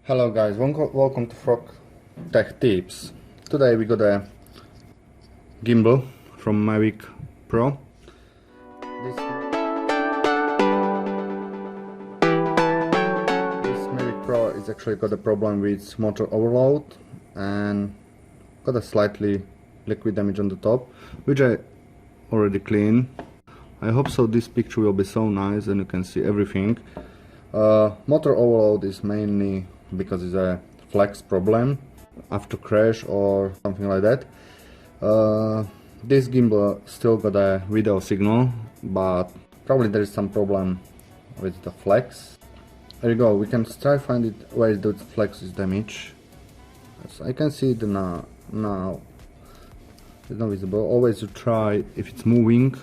Hello guys, welcome to Frog Tech Tips. Today we got a gimbal from Mavic PRO. This Mavic Pro is actually got a problem with motor overload and got a slightly liquid damage on the top, which I already cleaned. I hope so this picture will be so nice and you can see everything. Motor overload is mainly because it's a flex problem after crash or something like that. This gimbal still got a video signal, but probably there is some problem with the flex. There you go, we can try to find it where the flex is damaged. As I can see it now it's not visible. Always to try if it's moving,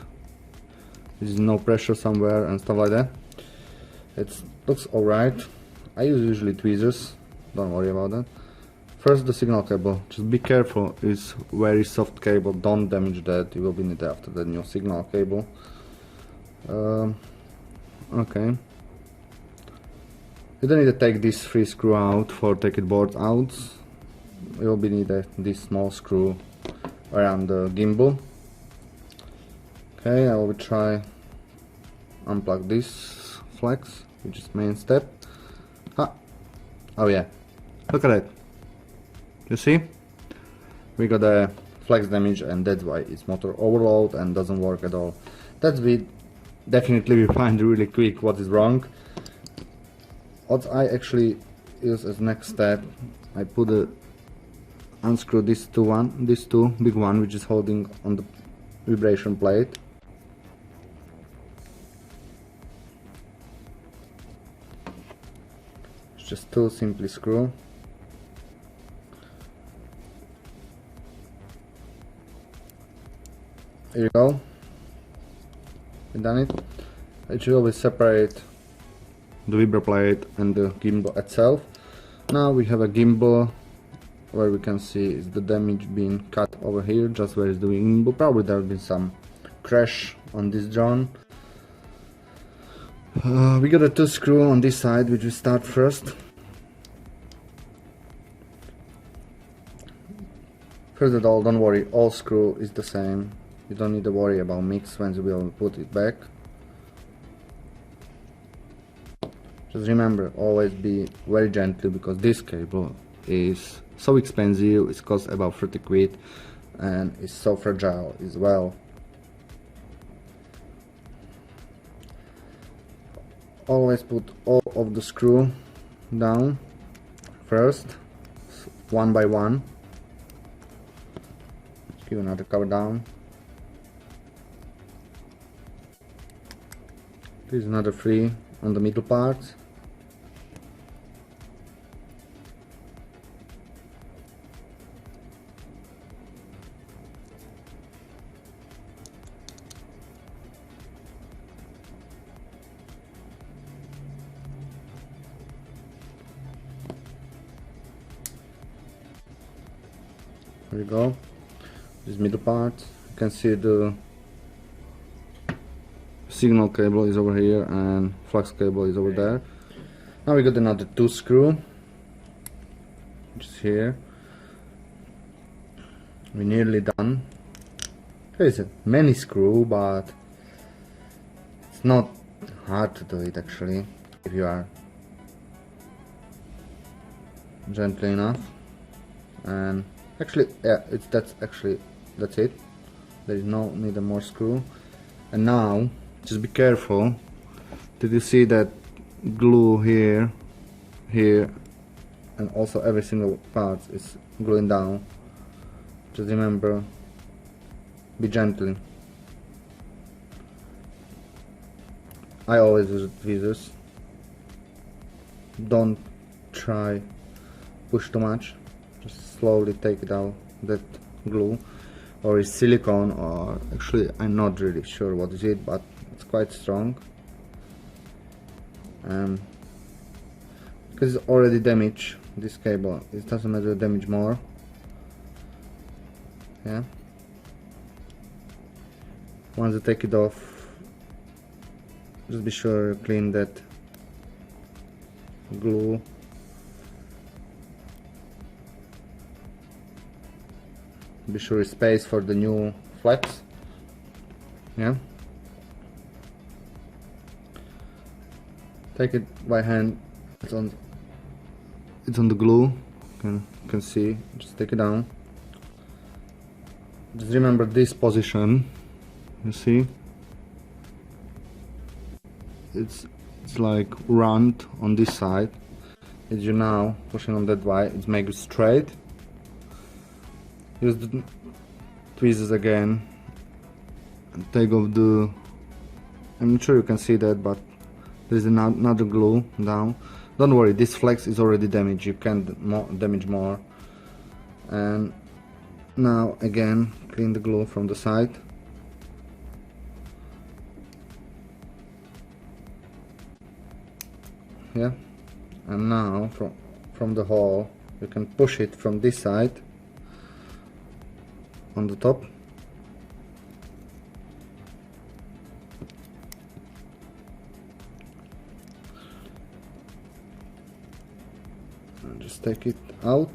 there's no pressure somewhere and stuff like that. It looks alright. I use usually tweezers, don't worry about that. First the signal cable, just be careful, it's very soft cable, don't damage that, you will be needed after the new signal cable. Okay. You don't need to take this 3 screw out for taking board out. You will be needed this small screw around the gimbal. Okay, I will try unplug this flex, which is main step. Oh yeah, look at it. You see? We got a flex damage and that's why it's motor overload and doesn't work at all. That's definitely we find really quick what is wrong. What I actually use as next step, I unscrew these two big one which is holding on the vibration plate. Just two simply screw. Here you go. You done it. It should always separate the vibra plate and the gimbal itself. Now we have a gimbal where we can see is the damage being cut over here, just where is the gimbal. Probably there has been some crash on this drone. We got a 2 screw on this side which we start first. First of all, don't worry, all screw is the same. You don't need to worry about mix when you will put it back. Just remember, always be very gentle because this cable is so expensive, it costs about 30 quid and is so fragile as well. Always put all of the screw down first, one by one. Give another cover down. There's another 3 on the middle part. There you go. This middle part. You can see the signal cable is over here and flux cable is over there. Now we got another 2 screw, which is here. We're nearly done. There is a many screw, but it's not hard to do it actually if you are gently enough. And actually, yeah, that's it. There is no need a more screw. And now, just be careful. Did you see that glue here, and also every single part is gluing down? Just remember, be gentle. I always use tweezers. Don't try push too much. Just slowly take it out, that glue, or it's silicone, or actually I'm not really sure what is it, but it's quite strong. Because it's already damaged, this cable, it doesn't matter to damage more. Yeah. Once you take it off, just be sure you clean that glue be sure is space for the new flex. Yeah, take it by hand. It's on the glue. You can see. Just take it down. Just remember this position. You see, it's like round on this side. As you now pushing on that way, it makes it straight. Use the tweezers again and take off the. I'm not sure you can see that, but there is another glue down. Don't worry, this flex is already damaged. You can't damage more. And now again, clean the glue from the side. Yeah, and now from the hole you can push it from this side on the top. And just take it out.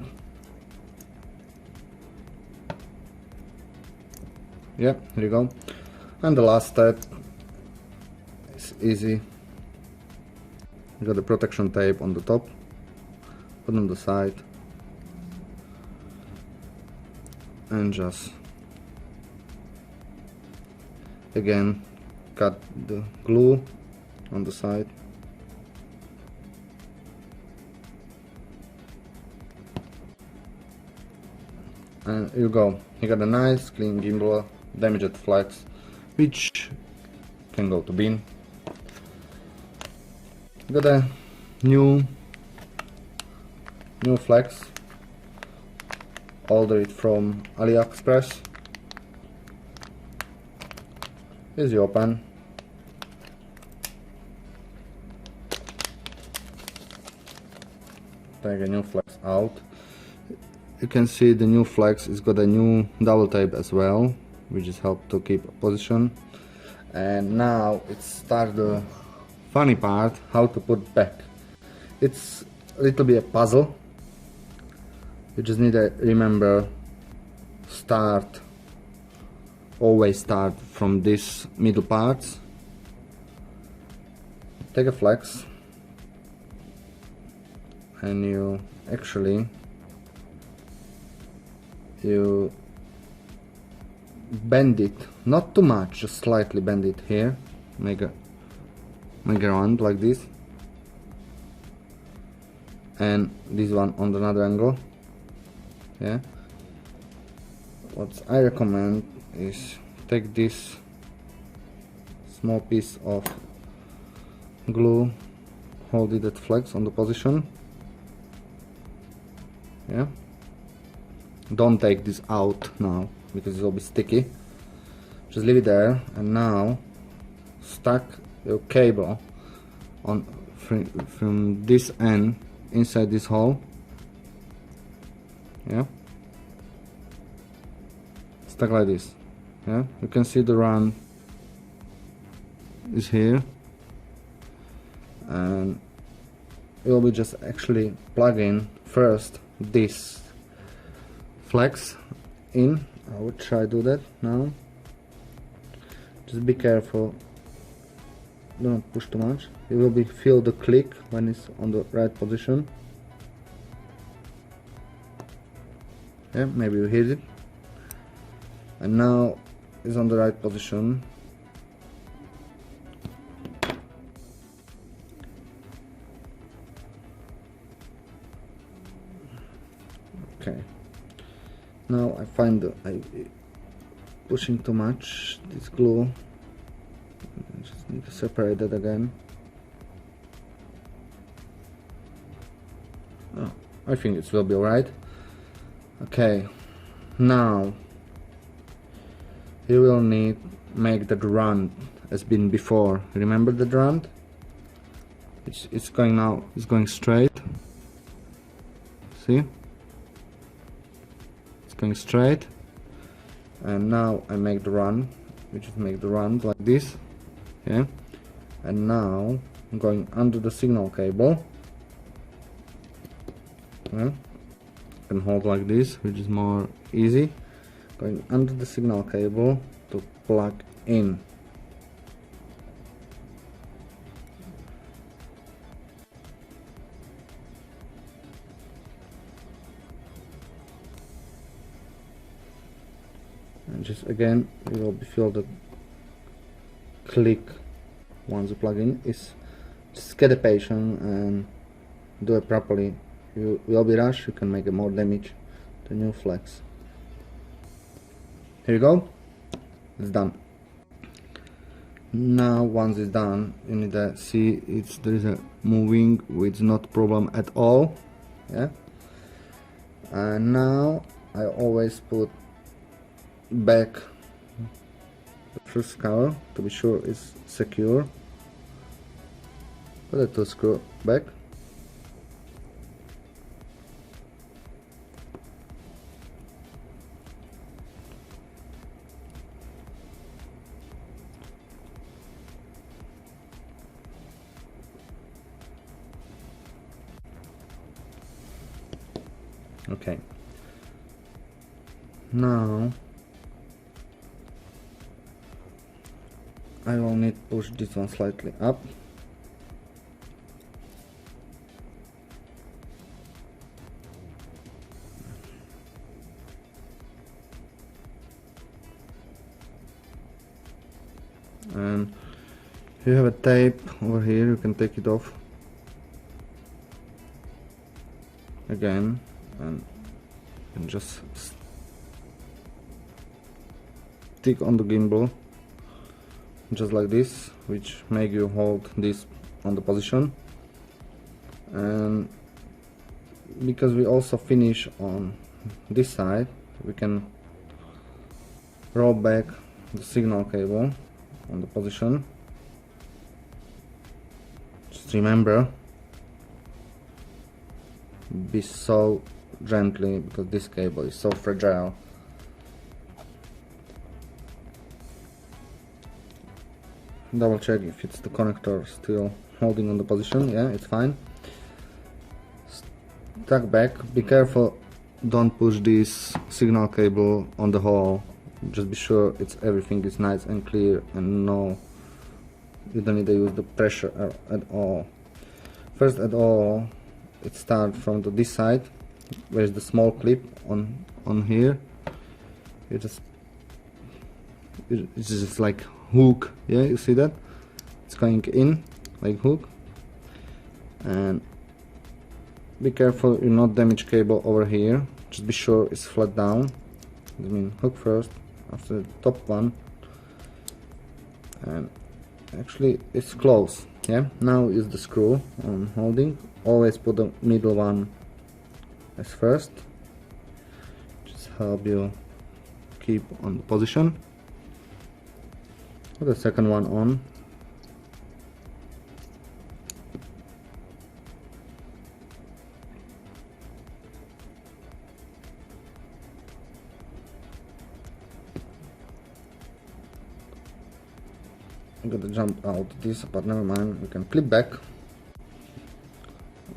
Yeah, here you go. And the last step is easy. You got the protection tape on the top, put on the side, and just again cut the glue on the side. And you go. You got a nice clean gimbal damaged flex, which can go to bin. Got a new flex. Order it from AliExpress. Easy open. Take a new flex out. You can see the new flex is got a new double tape as well, which is help to keep a position. And now it starts the funny part, how to put back. It's a little bit a puzzle. You just need to remember, always start from this middle parts. Take a flex and you bend it, not too much, just slightly bend it here, make a round like this, and this one on another angle. Yeah, what I recommend is take this small piece of glue, hold it at flex on the position. Yeah, don't take this out now because it will be sticky. Just leave it there, and now stuck your cable on from this end inside this hole. Yeah, stuck like this. Yeah, you can see the run is here, and it will be just actually plug in first this flex in. I will try to do that now. Just be careful, don't push too much. It will be feel the click when it's on the right position. Yeah, maybe you hear it. And now it's on the right position. Okay. Now I find I pushing too much this glue. I just need to separate it again. Oh, I think it will be alright. Okay, now you will need make that round as been before. Remember the round? It's going now. It's going straight. See? It's going straight. And now I make the run, which is make the run like this. Yeah. And now I'm going under the signal cable. Yeah. And hold like this, which is more easy. going under the signal cable to plug in. And just again, you will feel the click once you plug in. Is just get patient and do it properly. You will be rushed, you can make more damage than you flex. Here you go, it's done. Now once it's done, you need to see there is a moving, which is not problem at all. Yeah. And now I always put back the first cover to be sure it's secure. Put it to screw back. Okay. Now I will need to push this one slightly up. And if you have a tape over here, you can take it off again and just stick on the gimbal just like this, which make you hold this on the position. And because we also finish on this side, we can roll back the signal cable on the position. Just remember, be so gently because this cable is so fragile. Double check if it's the connector still holding on the position. Yeah, it's fine. Tuck back, be careful, don't push this signal cable on the hole. Just be sure everything is nice and clear, and no, you don't need to use the pressure at all. First at all, it starts from this side, where is the small clip on here. It's just like hook. Yeah, you see that? It's going in like hook. And be careful you not damage cable over here. Just be sure it's flat down. I mean, hook first, after the top one. And actually it's close. Yeah, now is the screw on holding. Always put the middle one as first. Just help you keep on the position. Put the second one on. I'm gonna jump out this, but never mind, we can clip back.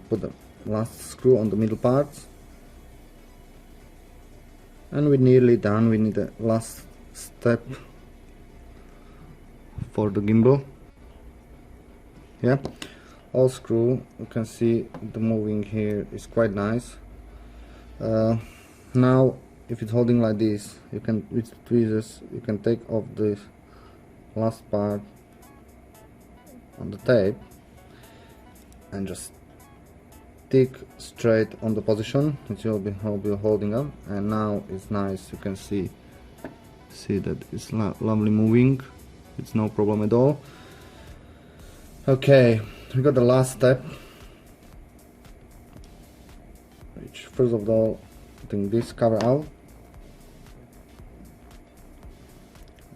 Put the last screw on the middle parts. And we're nearly done. We need the last step for the gimbal. Yeah, all screw, you can see the moving here is quite nice. Now if it's holding like this, you can, with tweezers, you can take off this last part on the tape and just stick straight on the position. It will be holding up, and now it's nice. You can see that it's lovely moving. It's no problem at all. Okay, we got the last step, which first of all, putting this cover out,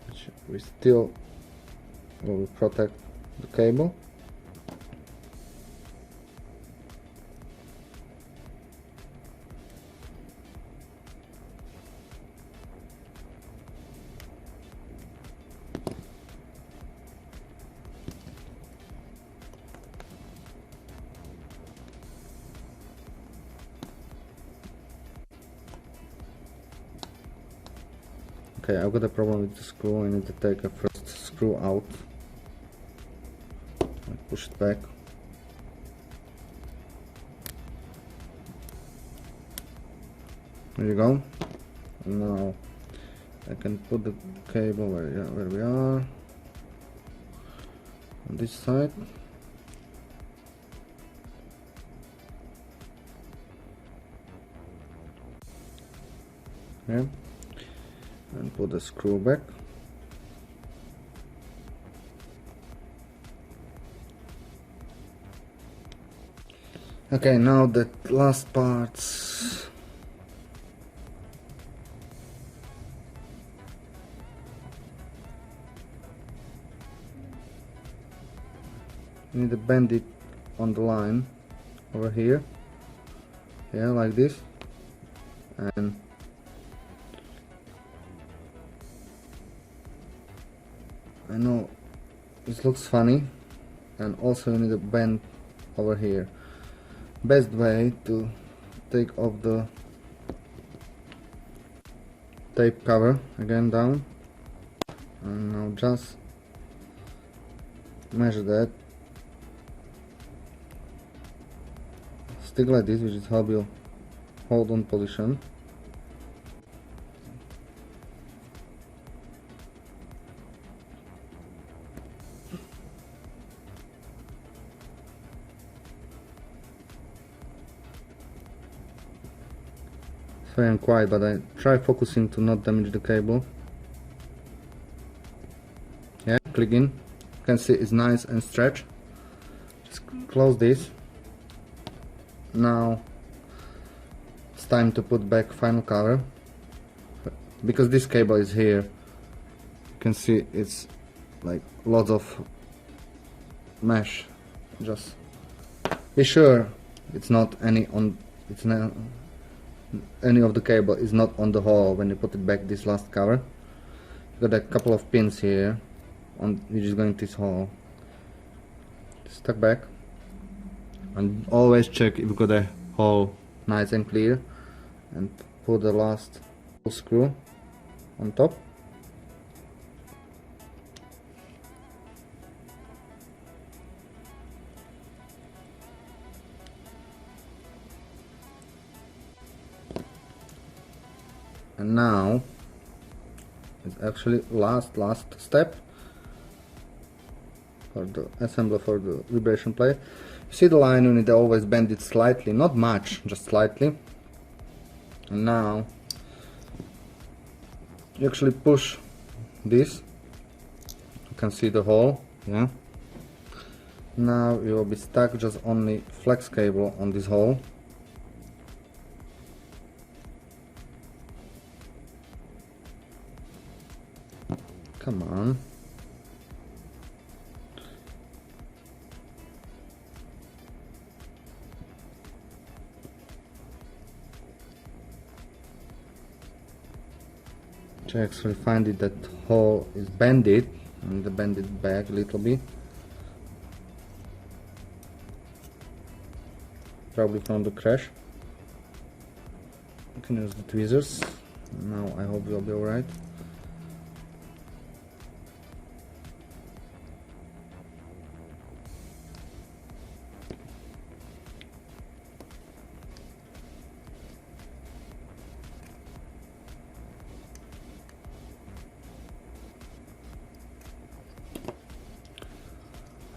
which we still will protect the cable. Okay, I've got a problem with the screw. I need to take a first screw out. Push it back. There you go. Now I can put the cable where we are, on this side. Okay. And put the screw back. Okay, now the last parts. You need to bend it on the line over here. Yeah, like this. And I know this looks funny, and also you need to bend over here. Best way to take off the tape cover again down, and now just measure that. Stick like this, which is help you hold on position. It's very quiet, but I try focusing to not damage the cable. Yeah, click in. You can see it's nice and stretched. Just close this. Now it's time to put back final cover. Because this cable is here, you can see it's like lots of mesh. Just be sure it's not any on. It's not any of the cable is not on the hole when you put it back. This last cover, you got a couple of pins here on which is going to this hole. Stuck back, and always check if you got a hole nice and clear, and put the last screw on top. And now it's actually last step for the assembly for the vibration plate. You see the line, you need to always bend it slightly, not much, just slightly. And now you actually push this. You can see the hole, yeah. Now you will be stuck just only flex cable on this hole. Come on. To actually find it, that hole is bended, and bend it back a little bit. Probably from the crash. You can use the tweezers. Now I hope you'll be alright.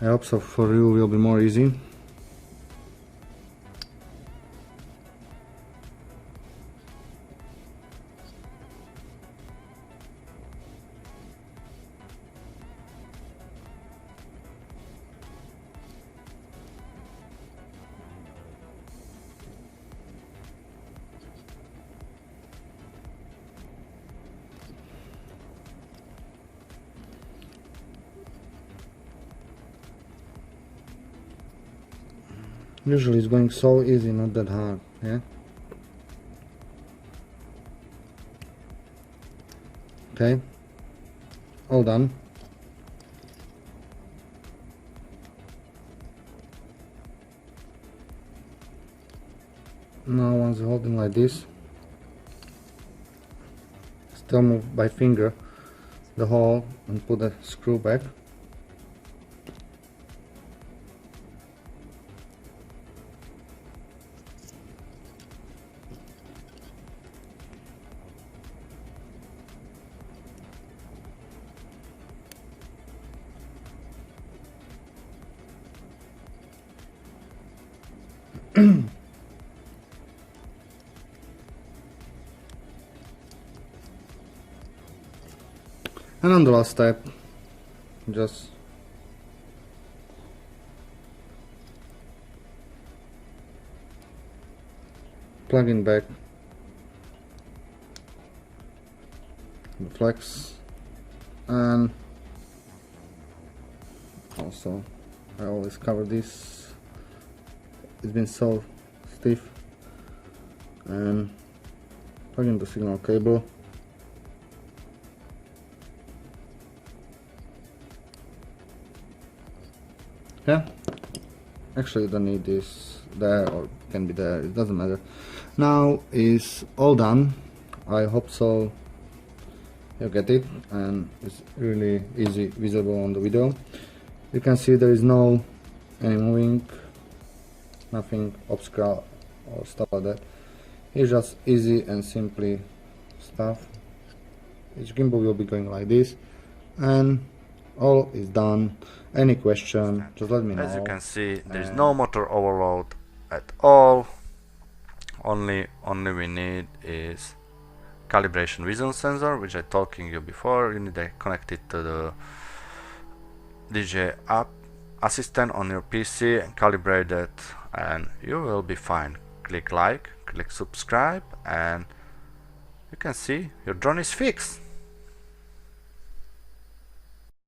I hope so for you will be more easy. Usually it's going so easy, not that hard, yeah? Okay, all done. Now once you're holding like this, just to move by finger the hole and put the screw back. And on the last step, just plug in back the flex, and also I always cover this, it's been so stiff, and plug in the signal cable. Yeah, actually you don't need this there, or can be there, it doesn't matter. Now is all done. I hope so you get it, and it's really easy visible on the video. You can see there is no any moving, nothing obscure or stuff like that. It's just easy and simply stuff. Each gimbal will be going like this, and all is done. Any question, just let me know. As you can see, there is no motor overload at all. Only we need is calibration vision sensor, which I talking you before. You need to connect it to the DJ app assistant on your PC and calibrate it, and you will be fine. Click like, click subscribe, and you can see your drone is fixed.